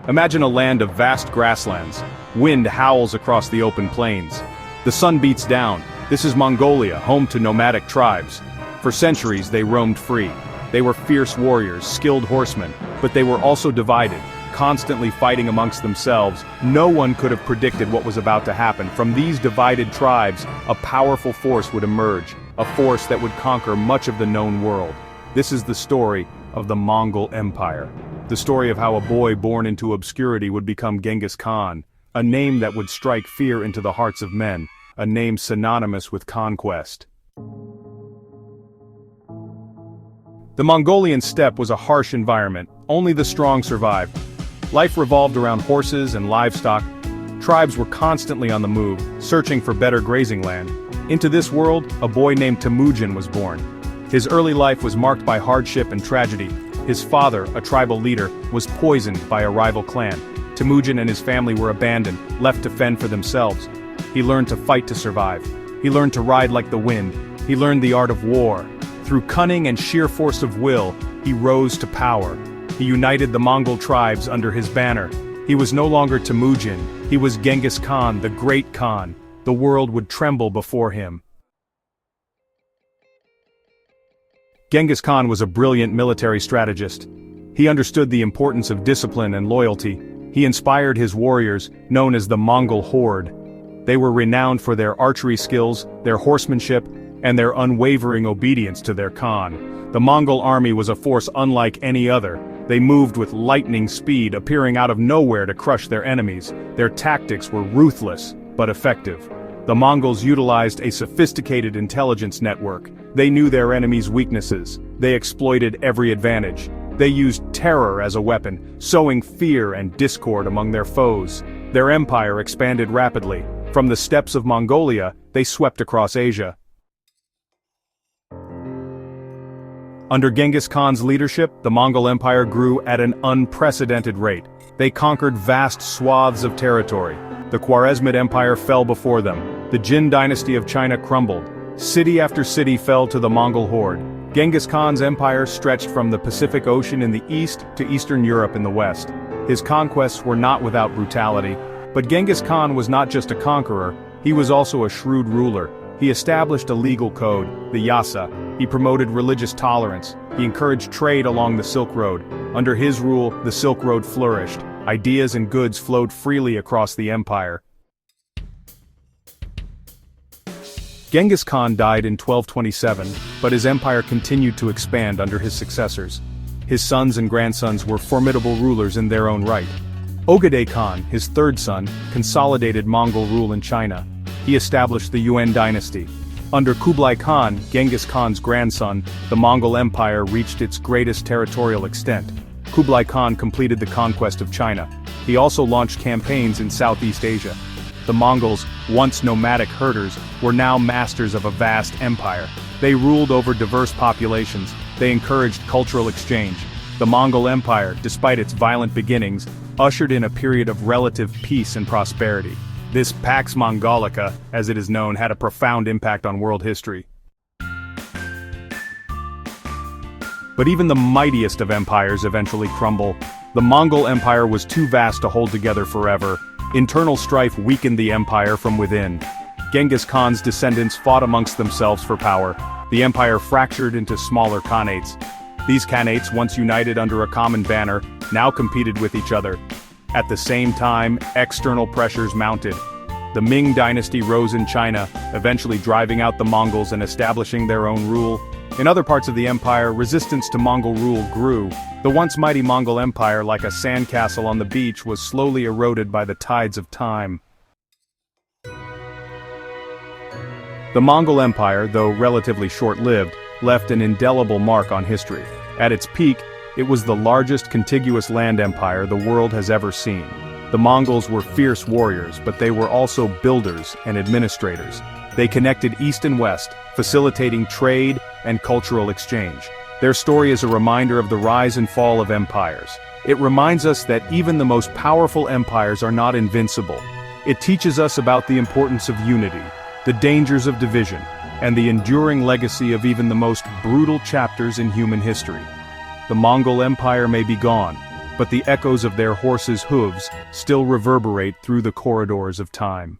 Imagine a land of vast grasslands. Wind howls across the open plains. The sun beats down. This is Mongolia, home to nomadic tribes. For centuries they roamed free. They were fierce warriors, skilled horsemen, but they were also divided, constantly fighting amongst themselves. No one could have predicted what was about to happen. From these divided tribes, a powerful force would emerge, a force that would conquer much of the known world. This is the story of the Mongol Empire. The story of how a boy born into obscurity would become Genghis Khan, a name that would strike fear into the hearts of men, a name synonymous with conquest. The Mongolian steppe was a harsh environment. Only the strong survived. Life revolved around horses and livestock. Tribes were constantly on the move, searching for better grazing land. Into this world, a boy named Temujin was born. His early life was marked by hardship and tragedy. His father, a tribal leader, was poisoned by a rival clan. Temujin and his family were abandoned, left to fend for themselves. He learned to fight to survive. He learned to ride like the wind. He learned the art of war. Through cunning and sheer force of will, he rose to power. He united the Mongol tribes under his banner. He was no longer Temujin. He was Genghis Khan, the great Khan. The world would tremble before him. Genghis Khan was a brilliant military strategist. He understood the importance of discipline and loyalty. He inspired his warriors, known as the Mongol Horde. They were renowned for their archery skills, their horsemanship, and their unwavering obedience to their Khan. The Mongol army was a force unlike any other. They moved with lightning speed, appearing out of nowhere to crush their enemies. Their tactics were ruthless, but effective. The Mongols utilized a sophisticated intelligence network. They knew their enemies' weaknesses. They exploited every advantage. They used terror as a weapon, sowing fear and discord among their foes. Their empire expanded rapidly. From the steppes of Mongolia, they swept across Asia. Under Genghis Khan's leadership, the Mongol Empire grew at an unprecedented rate. They conquered vast swaths of territory. The Khwarezmid Empire fell before them. The Jin dynasty of China crumbled. City after city fell to the Mongol horde. Genghis Khan's empire stretched from the Pacific Ocean in the east to Eastern Europe in the west. His conquests were not without brutality. But Genghis Khan was not just a conqueror, he was also a shrewd ruler. He established a legal code, the Yasa. He promoted religious tolerance. He encouraged trade along the Silk Road. Under his rule, the Silk Road flourished. Ideas and goods flowed freely across the empire. Genghis Khan died in 1227, but his empire continued to expand under his successors. His sons and grandsons were formidable rulers in their own right. Ogedei Khan, his third son, consolidated Mongol rule in China. He established the Yuan dynasty. Under Kublai Khan, Genghis Khan's grandson, the Mongol Empire reached its greatest territorial extent. Kublai Khan completed the conquest of China. He also launched campaigns in Southeast Asia. The Mongols, once nomadic herders, were now masters of a vast empire. They ruled over diverse populations. They encouraged cultural exchange. The Mongol Empire, despite its violent beginnings, ushered in a period of relative peace and prosperity. This Pax Mongolica, as it is known, had a profound impact on world history. But even the mightiest of empires eventually crumble. The Mongol Empire was too vast to hold together forever. Internal strife weakened the empire from within. Genghis Khan's descendants fought amongst themselves for power. The empire fractured into smaller khanates. These khanates, once united under a common banner, now competed with each other. At the same time, external pressures mounted. The Ming dynasty rose in China, eventually driving out the Mongols and establishing their own rule. In other parts of the empire, resistance to Mongol rule grew. The once mighty Mongol Empire, like a sandcastle on the beach, was slowly eroded by the tides of time. The Mongol Empire, though relatively short-lived, left an indelible mark on history. At its peak, it was the largest contiguous land empire the world has ever seen. The Mongols were fierce warriors, but they were also builders and administrators. They connected east and west, facilitating trade and cultural exchange. Their story is a reminder of the rise and fall of empires. It reminds us that even the most powerful empires are not invincible. It teaches us about the importance of unity, the dangers of division, and the enduring legacy of even the most brutal chapters in human history. The Mongol Empire may be gone, but the echoes of their horses' hooves still reverberate through the corridors of time.